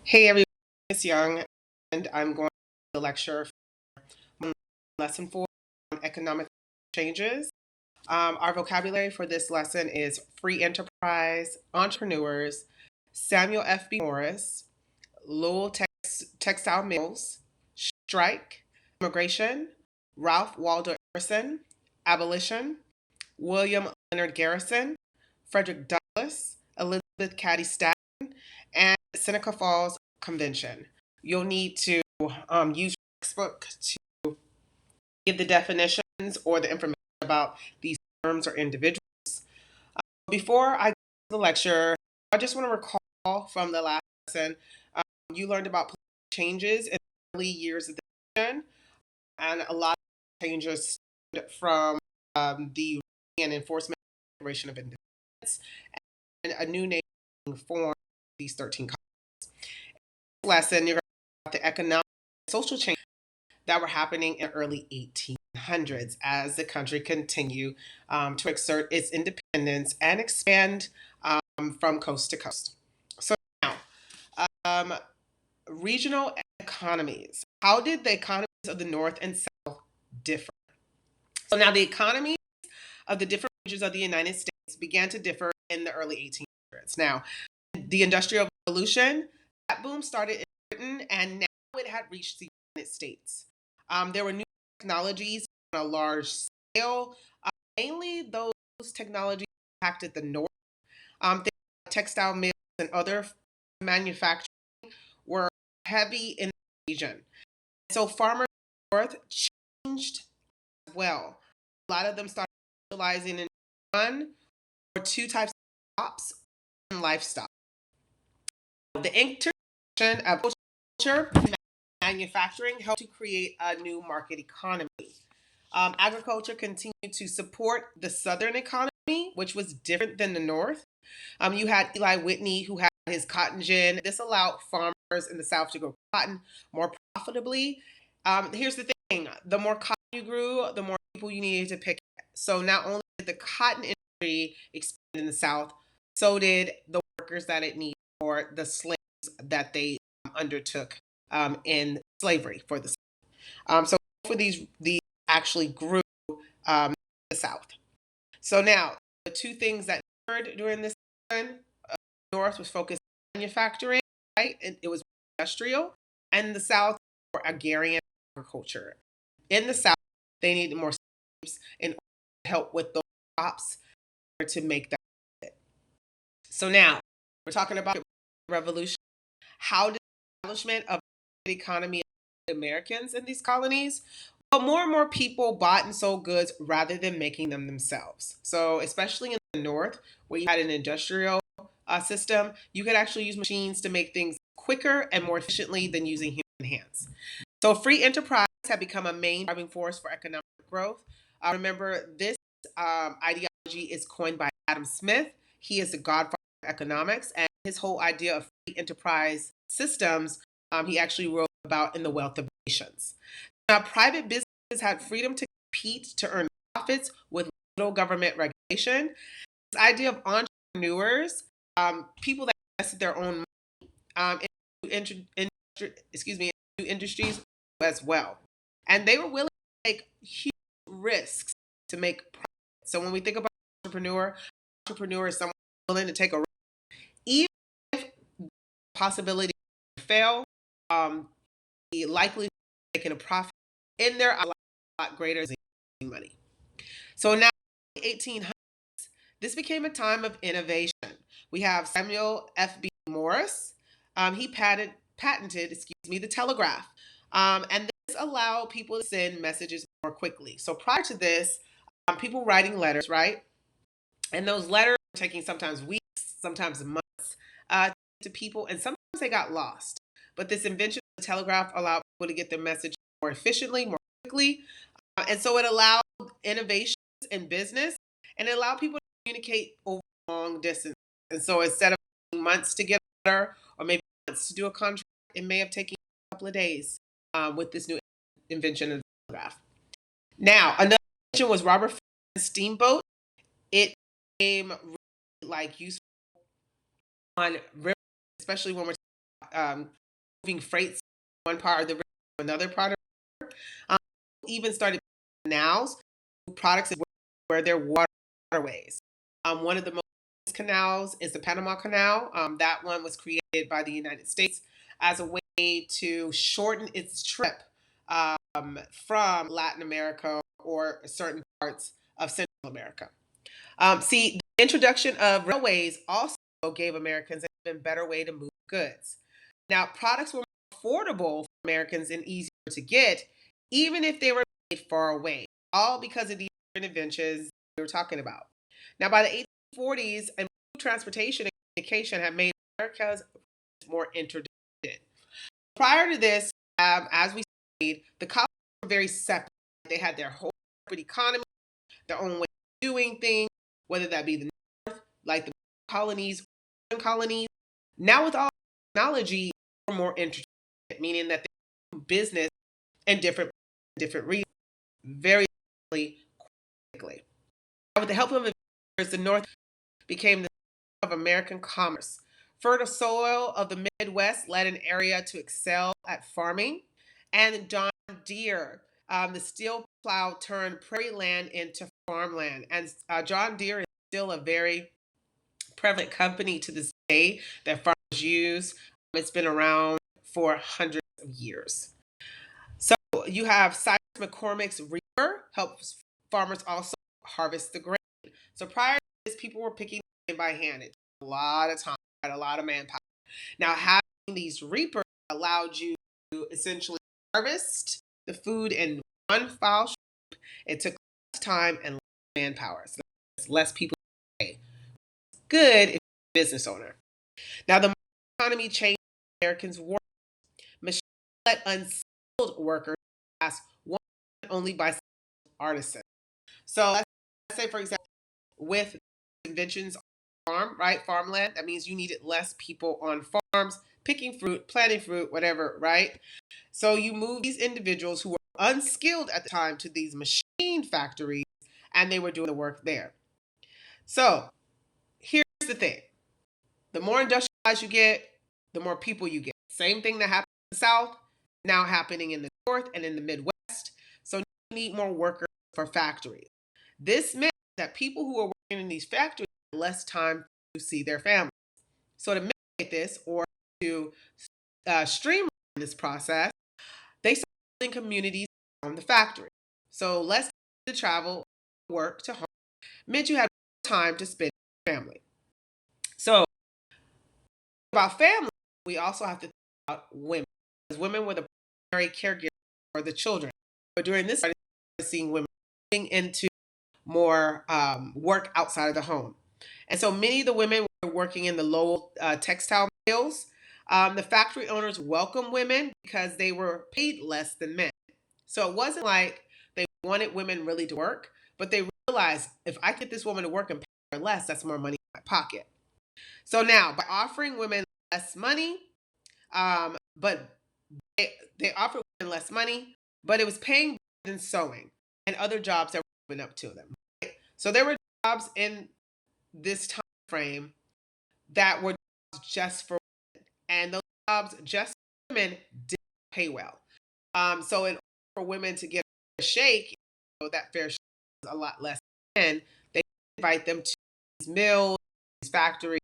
Hey everyone, it's Young, and I'm going to lecture from lesson 4 on economic changes. Our vocabulary for this lesson is free enterprise, entrepreneurs, Samuel F.B. Morris, Textile Mills, strike, immigration, Ralph Waldo Emerson, abolition, William Leonard Garrison, Frederick Douglass, Elizabeth Cady Stanton, and Seneca Falls Convention. You'll need to use your textbook to give the definitions or the information about these terms or individuals. Before I go to the lecture, I just want to recall from the last lesson, you learned about changes in the early years of the nation, and a lot of changes from the and enforcement Declaration of Independence and a new nation formed these 13 colonies. In this lesson, you're going to learn about the economic and social changes that were happening in the early 1800s as the country continued to exert its independence and expand from coast to coast. So now, um, regional economies. How did the economies of the North and South differ? So now the economies of the different regions of the United States began to differ in the early 1800s. Now, the Industrial Revolution, that boom started in Britain and now it had reached the United States. There were new technologies on a large scale. Mainly those technologies impacted the North. Things like textile mills and other manufacturing were heavy in the region. So farmers in the North changed as well. A lot of them started specializing in one or two types of crops and livestock. The intersection of culture and manufacturing helped to create a new market economy. Agriculture continued to support the Southern economy, which was different than the North. You had Eli Whitney, who had his cotton gin. This allowed farmers in the South to grow cotton more profitably. Here's the thing: the more cotton you grew, the more people you needed to pick. So not only did the cotton industry expand in the South, so did the workers that it needed or the slaves that they undertook in slavery for the South. So for these actually grew in the South. So now the two things that occurred during this time, North was focused on manufacturing, right? It was industrial, and the South for agrarian agriculture. In the South, they needed more slaves in order to help with those crops to make that. So now we're talking about the revolution. How did the establishment of the economy of Americans in these colonies? Well, more and more people bought and sold goods rather than making them themselves. So, especially in the North, where you had an industrial system, you could actually use machines to make things quicker and more efficiently than using human hands. So, free enterprise had become a main driving force for economic growth. Remember, this ideology is coined by Adam Smith. He is the godfather of economics, and his whole idea of free enterprise systems he actually wrote about in The Wealth of Nations. Now, private businesses had freedom to compete to earn profits with little government regulation. This idea of entrepreneurs, people that invested their own money in new industries as well, and they were willing to take huge risks to make profits. So when we think about entrepreneur is someone willing to take a risk, even if the possibility to fail, um, the likelihood of making a profit in there a lot greater than money. So now, in the 1800s, this became a time of innovation. We have Samuel F.B. Morris. He patented, the telegraph, and this allowed people to send messages more quickly. So prior to this, people writing letters, right? And those letters were taking sometimes weeks, sometimes months to people, and sometimes they got lost. But this invention of the telegraph allowed people to get their message more efficiently, more quickly, and so it allowed innovations in business and it allowed people to communicate over long distance. And so instead of months to get a letter or maybe months to do a contract, it may have taken a couple of days with this new invention of the telegraph. Now, another invention was Robert Fulton's steamboat. It became really like useful on rivers, especially when we're moving freight from one part of the river to another part of the river. Even started canals, products where there are waterways. One of the most famous canals is the Panama Canal. That one was created by the United States as a way to shorten its trip from Latin America or certain parts of Central America. See, the introduction of railways also gave Americans an even better way to move goods. Now, products were more affordable for Americans and easier to get, even if they were made far away, all because of these different inventions we were talking about. Now, by the 1840s, transportation and communication had made America's more interdependent. Prior to this, as we said, the colonies were very separate. They had their whole separate economy, their own way of doing things, whether that be the North, like the colonies, colonies. Now with all technology, we're more interdependent, meaning that they do business in different regions very quickly. With the help of investors, the North became the center of American commerce. Fertile soil of the Midwest led an area to excel at farming, and John Deere, the steel plow, turned prairie land into farmland. And John Deere is still a very prevalent company to this day that farmers use. It's been around for hundreds of years. So you have Cyrus McCormick's reaper helps farmers also harvest the grain. So prior to this, people were picking grain by hand. It took a lot of time, had a lot of manpower. Now having these reapers allowed you to essentially harvest the food in one foul swoop. It took less time and less manpower. So there's less people to pay. Good if you're a business owner. Now the economy changed Americans' work. Machines let unskilled workers pass one only by artisans. So let's say, for example, with inventions on farm, right? Farmland, that means you needed less people on farms, picking fruit, planting fruit, whatever, right? So you move these individuals who were unskilled at the time to these machine factories, and they were doing the work there. So here's the thing. The more industrialized you get, the more people you get. Same thing that happened in the South, now happening in the North and in the Midwest. So you need more workers for factories. This meant that people who are working in these factories had less time to see their families. So to mitigate this, or to streamline this process, they started building communities around the factory. So less to travel, work to home meant you had more time to spend with your family. So about family, we also have to think about women, because women were the primary caregivers for the children. But during this, I started seeing women moving into more work outside of the home. And so many of the women were working in the local textile mills. The factory owners welcomed women because they were paid less than men. So it wasn't like they wanted women really to work, but they realized if I get this woman to work and pay her less, that's more money in my pocket. So now, by offering women less money, but they offered women less money, but it was paying better than sewing and other jobs that were open up to them. Right? So there were jobs in this time frame that were jobs just for women, and those jobs just for women didn't pay well. So in order for women to get a fair shake, that fair shake is a lot less than men, they invite them to these mills, these factories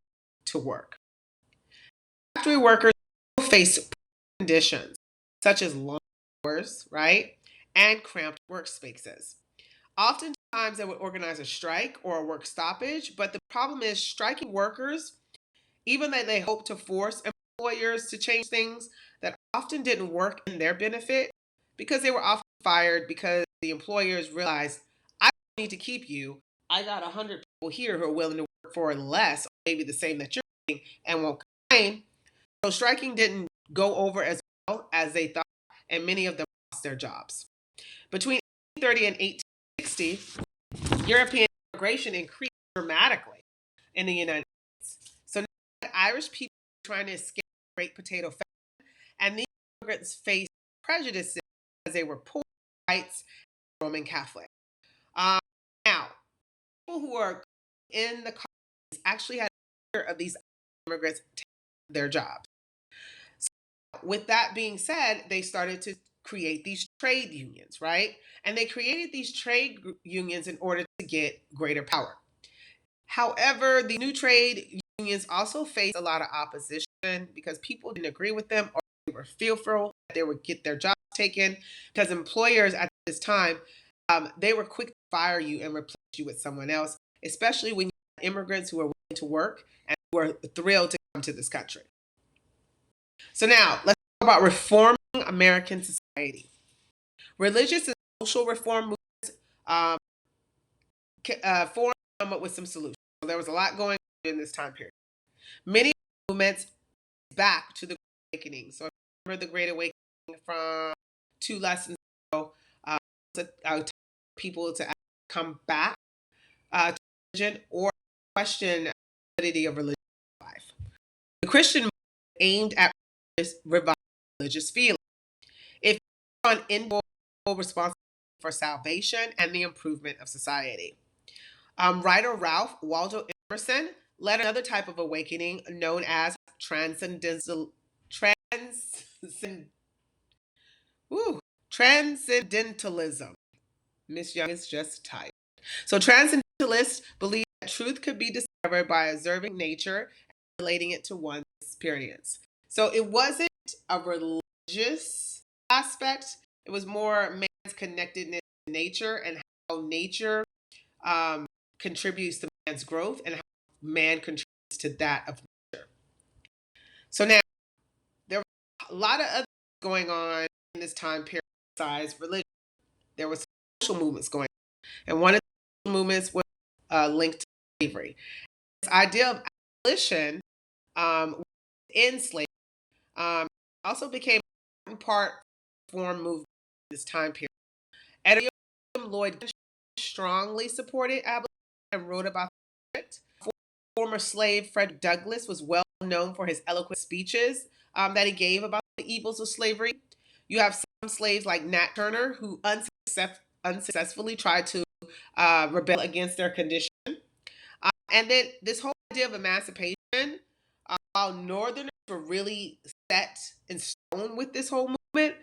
to work. Factory workers face conditions such as long hours, right, and cramped workspaces. Oftentimes, they would organize a strike or a work stoppage, but the problem is striking workers, even though they hope to force employers to change things, that often didn't work in their benefit because they were often fired because the employers realized, I don't need to keep you. I got 100 people here who are willing to work for less, or maybe the same that you're doing, and won't complain. So striking didn't go over as well as they thought, and many of them lost their jobs. Between 1830 and 1860, European immigration increased dramatically in the United States. So now Irish people were trying to escape the Great Potato Famine, and these immigrants faced prejudices because they were poor, whites, and Roman Catholic. Now, people who are in the colonies actually had fear of these immigrants taking their jobs. with that being said, they started to create these trade unions, right? And they created these unions in order to get greater power. However, the new trade unions also faced a lot of opposition because people didn't agree with them, or they were fearful that they would get their jobs taken, because employers at this time, they were quick to fire you and replace you with someone else, especially when you had immigrants who were willing to work and who were thrilled to come to this country. So now let's talk about reforming American society. Religious and social reform movements formed to come up with some solutions. So there was a lot going on in this time period. Many movements back to the Great Awakening. So remember the Great Awakening from 2 lessons ago. I would tell people to come back to religion or question the validity of religion in life. The Christian movement aimed at reviving religious feeling. It focused on individual responsibility for salvation and the improvement of society. Writer Ralph Waldo Emerson led another type of awakening known as transcendentalism. Miss Young is just tired. So transcendentalists believe that truth could be discovered by observing nature and relating it to one's experience. So it wasn't a religious aspect. It was more man's connectedness to nature and how nature contributes to man's growth and how man contributes to that of nature. So now, there were a lot of other things going on in this time period besides religion. There were social movements going on. And one of the movements was linked to slavery. This idea of abolition in slavery also became an important part of the reform movement in this time period. Edward Lloyd strongly supported abolition and wrote about it. Former slave Frederick Douglass was well known for his eloquent speeches that he gave about the evils of slavery. You have some slaves like Nat Turner who unsuccessfully tried to rebel against their condition. And then this whole idea of emancipation, while Northerners were really set in stone with this whole movement,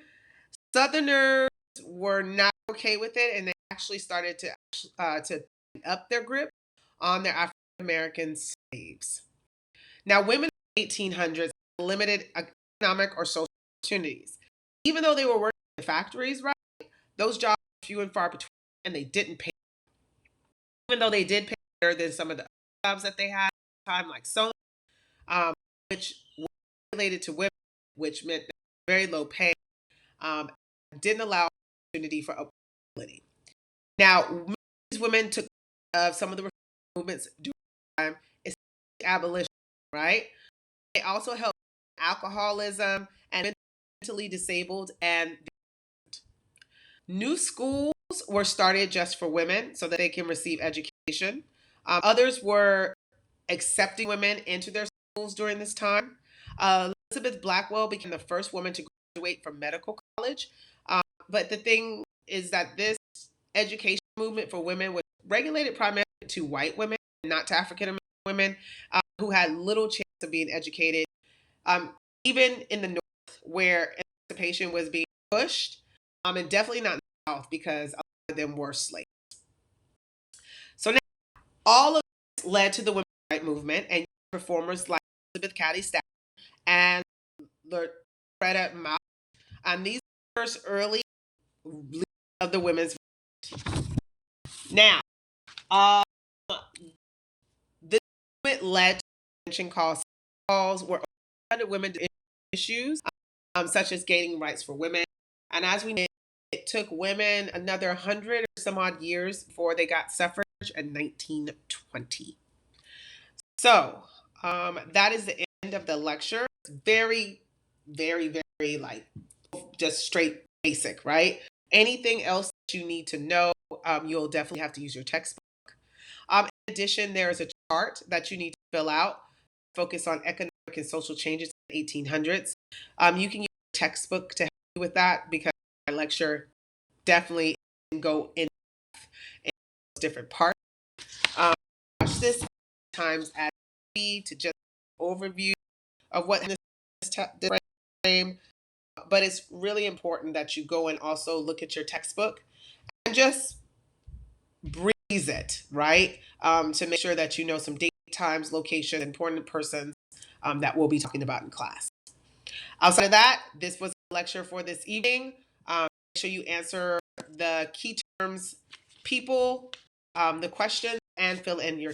Southerners were not okay with it, and they actually started to tighten up their grip on their African American slaves. Now, women in the 1800s had limited economic or social opportunities. Even though they were working in factories, right, those jobs were few and far between, and they didn't pay. Even though they did pay better than some of the other jobs that they had at the time, like sewing, which were related to women, which meant very low pay, didn't allow opportunity for mobility. Now, these women took some of the movements during the time, especially abolition, right? They also helped alcoholism and mentally disabled and new schools were started just for women so that they can receive education. Others were accepting women into their schools during this time. Elizabeth Blackwell became the first woman to graduate from medical college. But the thing is that this education movement for women was regulated primarily to white women, not to African American women, who had little chance of being educated. Even in the North, where emancipation was being pushed, and definitely not in the South because a lot of them were slaves. So now, all of this led to the women's rights movement and reformers like Elizabeth Cady Stanton and Loretta Mott. And these were the first early leaders of the women's movement. Now, this movement led to a convention called calls where other women issues such as gaining rights for women. And as we know, it took women another 100 or some odd years before they got suffrage in 1920. So that is the end of the lecture. It's very, very, very like just straight basic, right? Anything else that you need to know, you'll definitely have to use your textbook. In addition, there is a chart that you need to fill out, focus on economic and social changes in the 1800s. You can use a textbook to help you with that because my lecture definitely can go in different parts. Watch this times at to just overview of what in this frame but it's really important that you go and also look at your textbook and just breeze it, right? To make sure that you know some date, times, location, important persons that we'll be talking about in class. Outside of that, this was a lecture for this evening. Make sure you answer the key terms, people, the questions, and fill in your